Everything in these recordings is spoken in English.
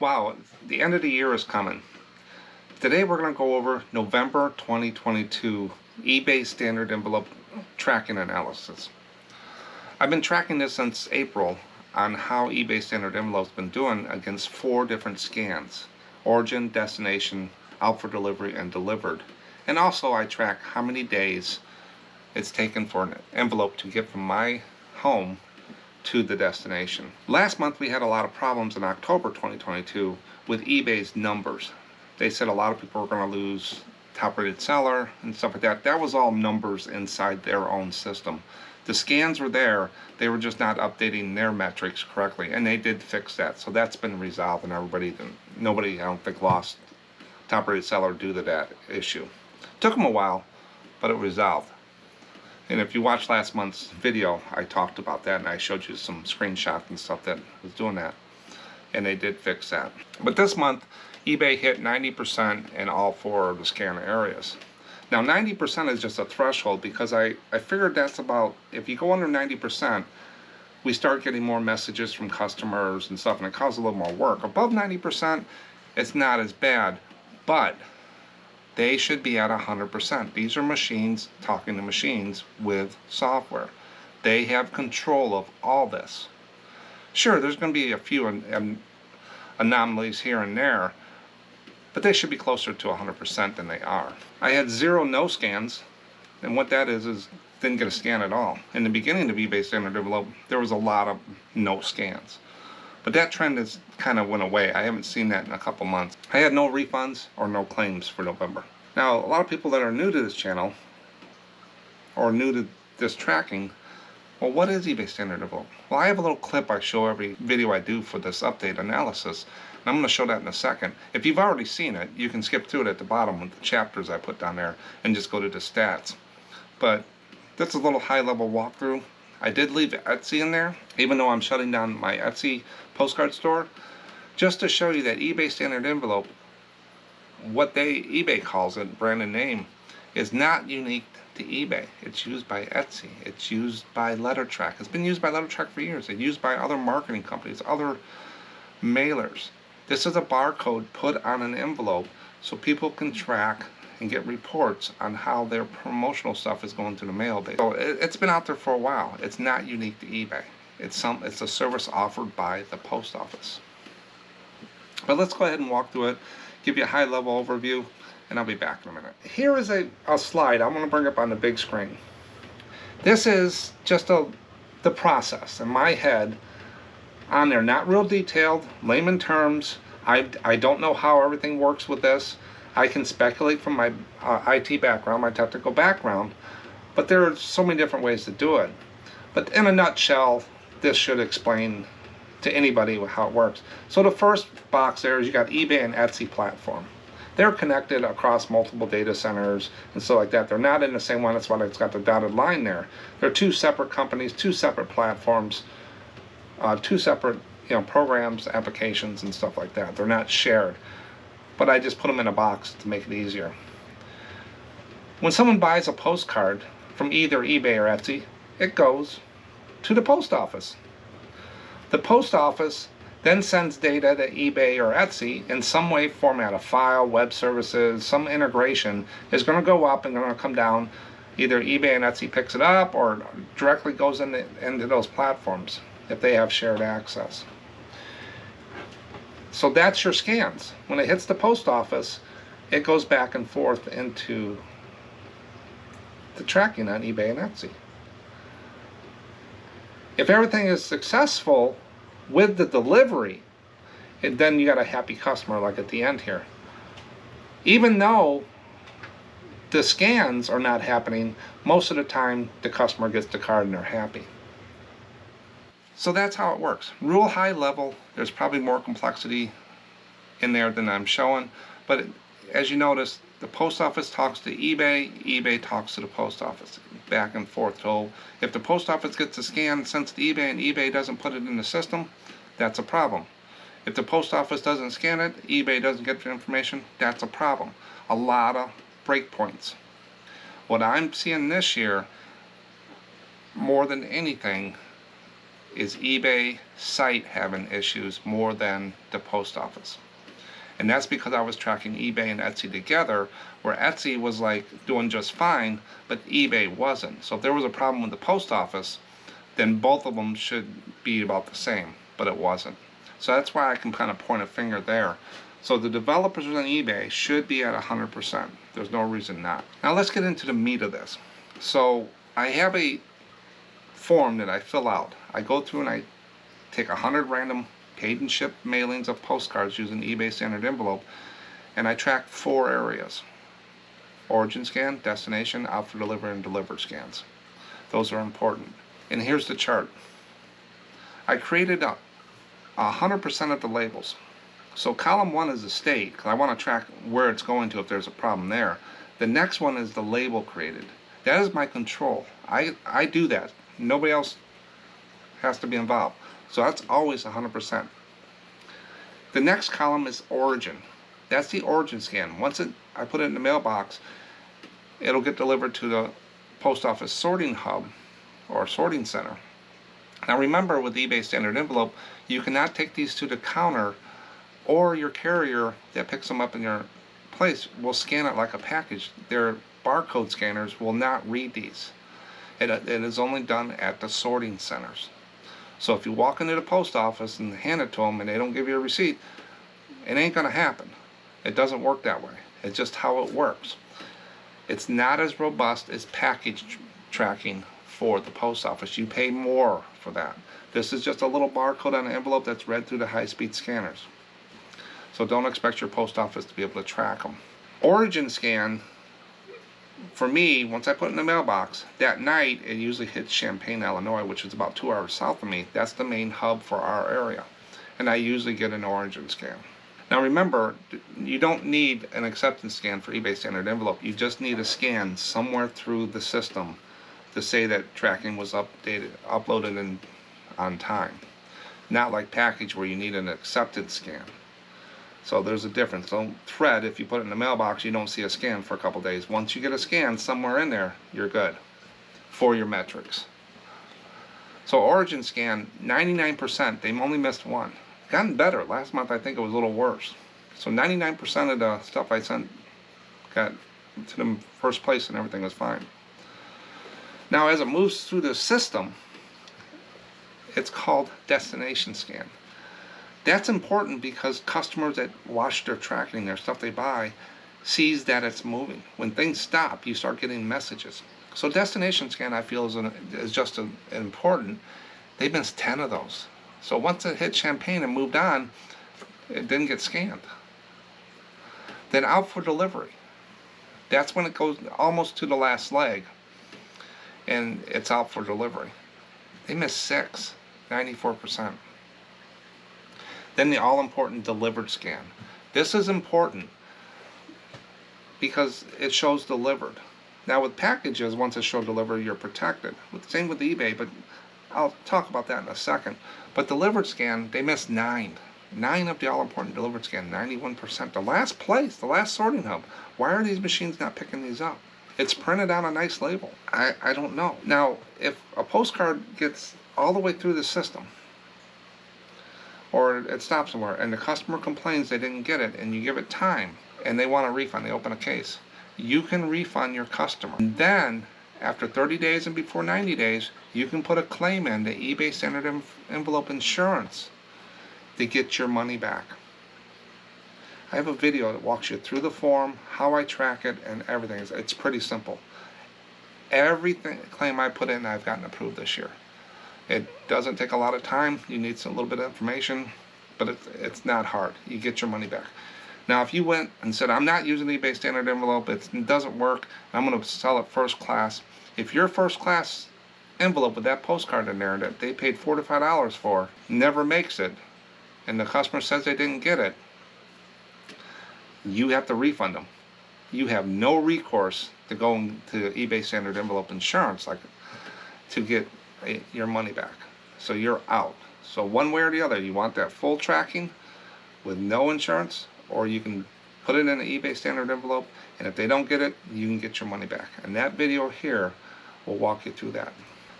Wow, the end of the year is coming. Today we're going to go over November 2022 eBay standard envelope tracking analysis. I've been tracking this since April on how eBay standard envelope's been doing against 4 different scans: origin, destination, out for delivery, and delivered. And also I track how many days it's taken for an envelope to get from my home to the destination. Last month we had a lot of problems in October 2022 with eBay's numbers. They said a lot of people were going to lose top rated seller and stuff like that. That was all numbers inside their own system. The scans were there, they were just not updating their metrics correctly, and they did fix that. So that's been resolved, and nobody I don't think lost top rated seller due to that issue. Took them a while, but it resolved. And if you watched last month's video, I talked about that and I showed you some screenshots and stuff that was doing that. And they did fix that. But this month, eBay hit 90% in all 4 of the scan areas. Now 90% is just a threshold because I figured that's about, if you go under 90%, we start getting more messages from customers and stuff, and it causes a little more work. Above 90%, it's not as bad, but they should be at 100%. These are machines talking to machines with software. They have control of all this. Sure, there's going to be a few anomalies here and there, but they should be closer to 100% than they are. I had 0 no scans, and what that is didn't get a scan at all. In the beginning of eBay standard envelope, there was a lot of no scans. But that trend has kind of went away. I haven't seen that in a couple months. I had no refunds or no claims for November. Now, a lot of people that are new to this channel or new to this tracking, well, what is eBay standard envelope? Well, I have a little clip I show every video I do for this update analysis, and I'm going to show that in a second. If you've already seen it, you can skip through it at the bottom with the chapters I put down there and just go to the stats. But that's a little high-level walkthrough. I did leave Etsy in there, even though I'm shutting down my Etsy postcard store, just to show you that eBay standard envelope, what eBay calls it, branded name, is not unique to eBay. It's used by Etsy. It's used by LetterTrack. It's been used by LetterTrack for years. It's used by other marketing companies, other mailers. This is a barcode put on an envelope so people can track and get reports on how their promotional stuff is going through the mail. So it's been out there for a while. It's not unique to eBay. It's a service offered by the post office. But let's go ahead and walk through it, give you a high-level overview, and I'll be back in a minute. Here is a slide I'm going to bring up on the big screen. This is just the process in my head on there, not real detailed, layman terms. I don't know how everything works with this. I can speculate from my IT background, my technical background, but there are so many different ways to do it. But in a nutshell, this should explain to anybody how it works. So the first box there is you got eBay and Etsy platform. They're connected across multiple data centers and stuff like that. They're not in the same one. That's why it's got the dotted line there. They're 2 separate companies, 2 separate platforms, 2 separate programs, applications, and stuff like that. They're not shared. But I just put them in a box to make it easier. When someone buys a postcard from either eBay or Etsy, it goes to the post office. The post office then sends data to eBay or Etsy in some way, format, a file, web services, some integration is going to go up and going to come down. Either eBay and Etsy picks it up or directly goes into those platforms if they have shared access. So that's your scans. When it hits the post office, it goes back and forth into the tracking on eBay and Etsy. If everything is successful with the delivery, then you got a happy customer like at the end here. Even though the scans are not happening, most of the time the customer gets the card and they're happy. So that's how it works. Real high level. There's probably more complexity in there than I'm showing, but as you notice, the post office talks to eBay, eBay talks to the post office, back and forth. So if the post office gets a scan sent to eBay and eBay doesn't put it in the system, that's a problem. If the post office doesn't scan it, eBay doesn't get the information, that's a problem. A lot of breakpoints. What I'm seeing this year, more than anything, is eBay site having issues more than the post office. And that's because I was tracking eBay and Etsy together, where Etsy was like doing just fine, but eBay wasn't. So if there was a problem with the post office, then both of them should be about the same, but it wasn't. So that's why I can kind of point a finger there. So the developers on eBay should be at 100%. There's no reason not. Now let's get into the meat of this. So I have a form that I fill out. I go through and I take 100 random paid and shipped mailings of postcards using eBay standard envelope, and I track 4 areas: origin scan, destination, out for delivery, and delivered scans. Those are important. And here's the chart. I created 100% of the labels. So column 1 is the state, because I want to track where it's going to if there's a problem there. The next one is the label created. That is my control. I do that. Nobody else has to be involved. So that's always 100%. The next column is origin. That's the origin scan. Once I put it in the mailbox, it'll get delivered to the post office sorting hub or sorting center. Now remember, with eBay standard envelope, you cannot take these to the counter, or your carrier that picks them up in your place will scan it like a package. Their barcode scanners will not read these. It is only done at the sorting centers. So if you walk into the post office and hand it to them and they don't give you a receipt, it ain't going to happen. It doesn't work that way. It's just how it works. It's not as robust as package tracking for the post office. You pay more for that. This is just a little barcode on an envelope that's read through the high-speed scanners. So don't expect your post office to be able to track them. Origin scan, for me, once I put it in the mailbox, that night it usually hits Champaign, Illinois, which is about 2 hours south of me. That's the main hub for our area. And I usually get an origin scan. Now remember, you don't need an acceptance scan for eBay standard envelope. You just need a scan somewhere through the system to say that tracking was uploaded in on time. Not like package where you need an acceptance scan. So there's a difference. So thread, if you put it in the mailbox, you don't see a scan for a couple days. Once you get a scan somewhere in there, you're good for your metrics. So origin scan, 99%, they've only missed one. Gotten better. Last month I think it was a little worse. So 99% of the stuff I sent got to the first place and everything was fine. Now as it moves through the system, it's called destination scan. That's important because customers that watch their tracking, their stuff they buy, sees that it's moving. When things stop, you start getting messages. So destination scan, I feel, is just as important. They missed 10 of those. So once it hit Champaign and moved on, it didn't get scanned. Then out for delivery. That's when it goes almost to the last leg, and it's out for delivery. They missed 6, 94%. Then the all-important delivered scan. This is important because it shows delivered. Now with packages, once it shows delivered, you're protected. Same with eBay, but I'll talk about that in a second. But delivered scan, they missed 9. 9 of the all-important delivered scan, 91%. The last place, the last sorting hub. Why are these machines not picking these up? It's printed on a nice label. I don't know. Now, if a postcard gets all the way through the system, or it stops somewhere, and the customer complains they didn't get it, and you give it time, and they want a refund, they open a case, you can refund your customer. And then, after 30 days and before 90 days, you can put a claim in the eBay standard envelope insurance to get your money back. I have a video that walks you through the form, how I track it, and everything. It's pretty simple. Everything claim I put in, I've gotten approved this year. It doesn't take a lot of time. You need a little bit of information, but it's not hard. You get your money back. Now, if you went and said, I'm not using eBay standard envelope, it doesn't work, I'm going to sell it first class. If your first class envelope with that postcard in there that they paid $4 to $5 for never makes it, and the customer says they didn't get it, you have to refund them. You have no recourse to go to eBay standard envelope insurance to get your money back. So you're out. So one way or the other, you want that full tracking with no insurance, or you can put it in an eBay standard envelope, and if they don't get it, you can get your money back. And that video here will walk you through that.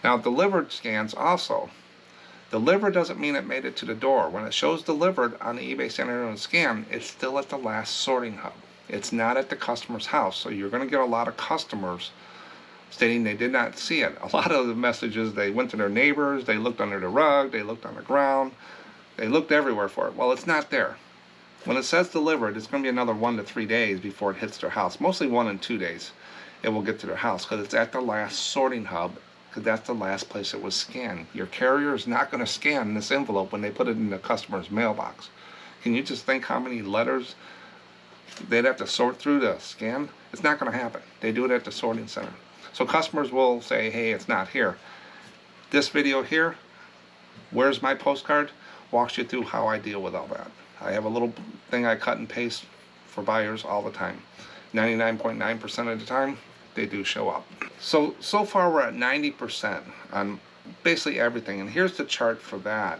Now delivered scans also, Delivered doesn't mean it made it to the door. When it shows delivered on the eBay standard scan, it's still at the last sorting hub. It's not at the customer's house. So you're going to get a lot of customers stating they did not see it. A lot of the messages, they went to their neighbors, they looked under the rug, they looked on the ground, they looked everywhere for it. Well, it's not there. When it says delivered, it's going to be another 1 to 3 days before it hits their house. Mostly 1 and 2 days it will get to their house, because it's at the last sorting hub, because that's the last place it was scanned. Your carrier is not going to scan this envelope when they put it in the customer's mailbox. Can you just think how many letters they'd have to sort through to scan? It's not going to happen. They do it at the sorting center. So customers will say, hey, it's not here. This video here, where's my postcard, walks you through how I deal with all that. I have a little thing I cut and paste for buyers all the time. 99.9% of the time, they do show up. So far we're at 90% on basically everything. And here's the chart for that.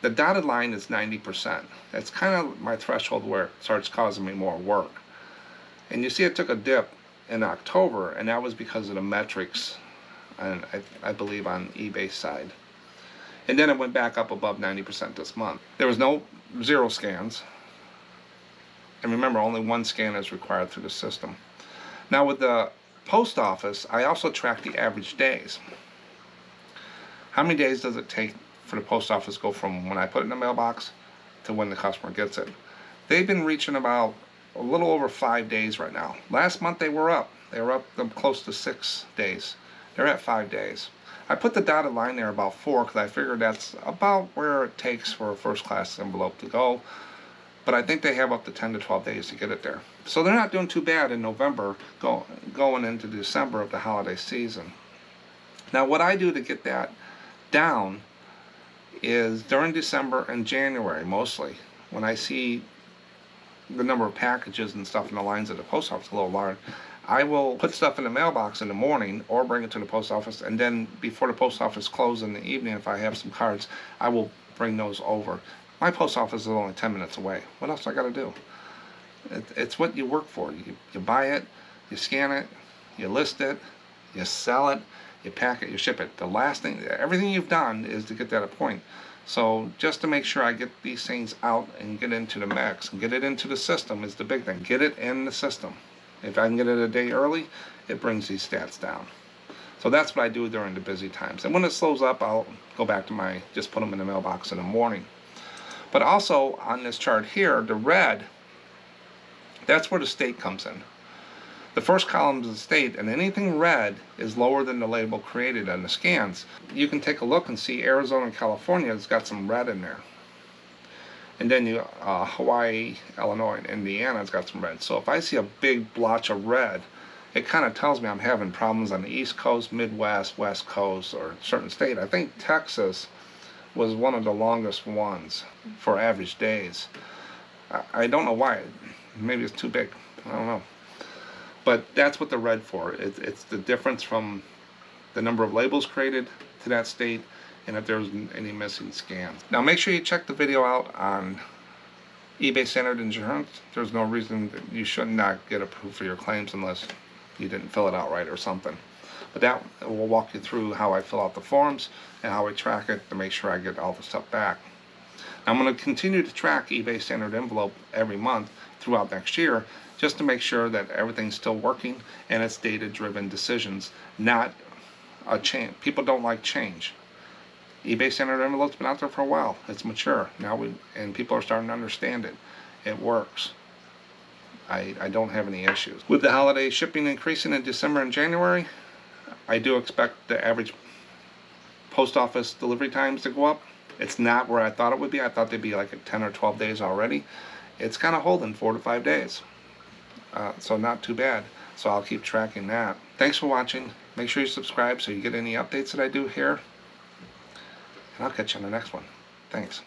The dotted line is 90%. That's kind of my threshold where it starts causing me more work. And you see it took a dip in October, and that was because of the metrics, and I believe on eBay side. And then it went back up above 90% this month. There was no 0 scans. And remember, only 1 scan is required through the system. Now with the post office, I also track the average days. How many days does it take for the post office to go from when I put it in the mailbox to when the customer gets it? They've been reaching about a little over 5 days right now. Last month they were up. They were up close to 6 days. They're at 5 days. I put the dotted line there about 4 because I figured that's about where it takes for a first class envelope to go. But I think they have up to 10 to 12 days to get it there. So they're not doing too bad in November going into December of the holiday season. Now what I do to get that down is during December and January mostly, when I see the number of packages and stuff in the lines at the post office a little large, I will put stuff in the mailbox in the morning or bring it to the post office, and then before the post office closes in the evening, if I have some cards, I will bring those over. My post office is only 10 minutes away. What else I got to do? It's what you work for. You buy it, you scan it, you list it, you sell it, you pack it, you ship it. The last thing, everything you've done is to get that a point. So just to make sure I get these things out and get into the mix and get it into the system is the big thing. Get it in the system. If I can get it a day early, it brings these stats down. So that's what I do during the busy times. And when it slows up, I'll go back to just put them in the mailbox in the morning. But also on this chart here, the red, that's where the state comes in. The first column is the state, and anything red is lower than the label created on the scans. You can take a look and see Arizona and California has got some red in there. And then Hawaii, Illinois, and Indiana has got some red. So if I see a big blotch of red, it kind of tells me I'm having problems on the East Coast, Midwest, West Coast, or a certain state. I think Texas was one of the longest ones for average days. I don't know why. Maybe it's too big. I don't know. But that's what the red for. It's the difference from the number of labels created to that state and if there's any missing scans. Now make sure you check the video out on eBay Standard Insurance. There's no reason that you should not get approved for your claims unless you didn't fill it out right or something. But that will walk you through how I fill out the forms and how I track it to make sure I get all the stuff back. I'm going to continue to track eBay Standard Envelope every month throughout next year just to make sure that everything's still working and it's data-driven decisions, not a change. People don't like change. eBay Standard Envelope's been out there for a while. It's mature. Now and people are starting to understand it. It works. I don't have any issues. With the holiday shipping increasing in December and January, I do expect the average post office delivery times to go up. It's not where I thought it would be. I thought they'd be like at 10 or 12 days already. It's kind of holding 4 to 5 days. So not too bad. So I'll keep tracking that. Thanks for watching. Make sure you subscribe so you get any updates that I do here. And I'll catch you on the next one. Thanks.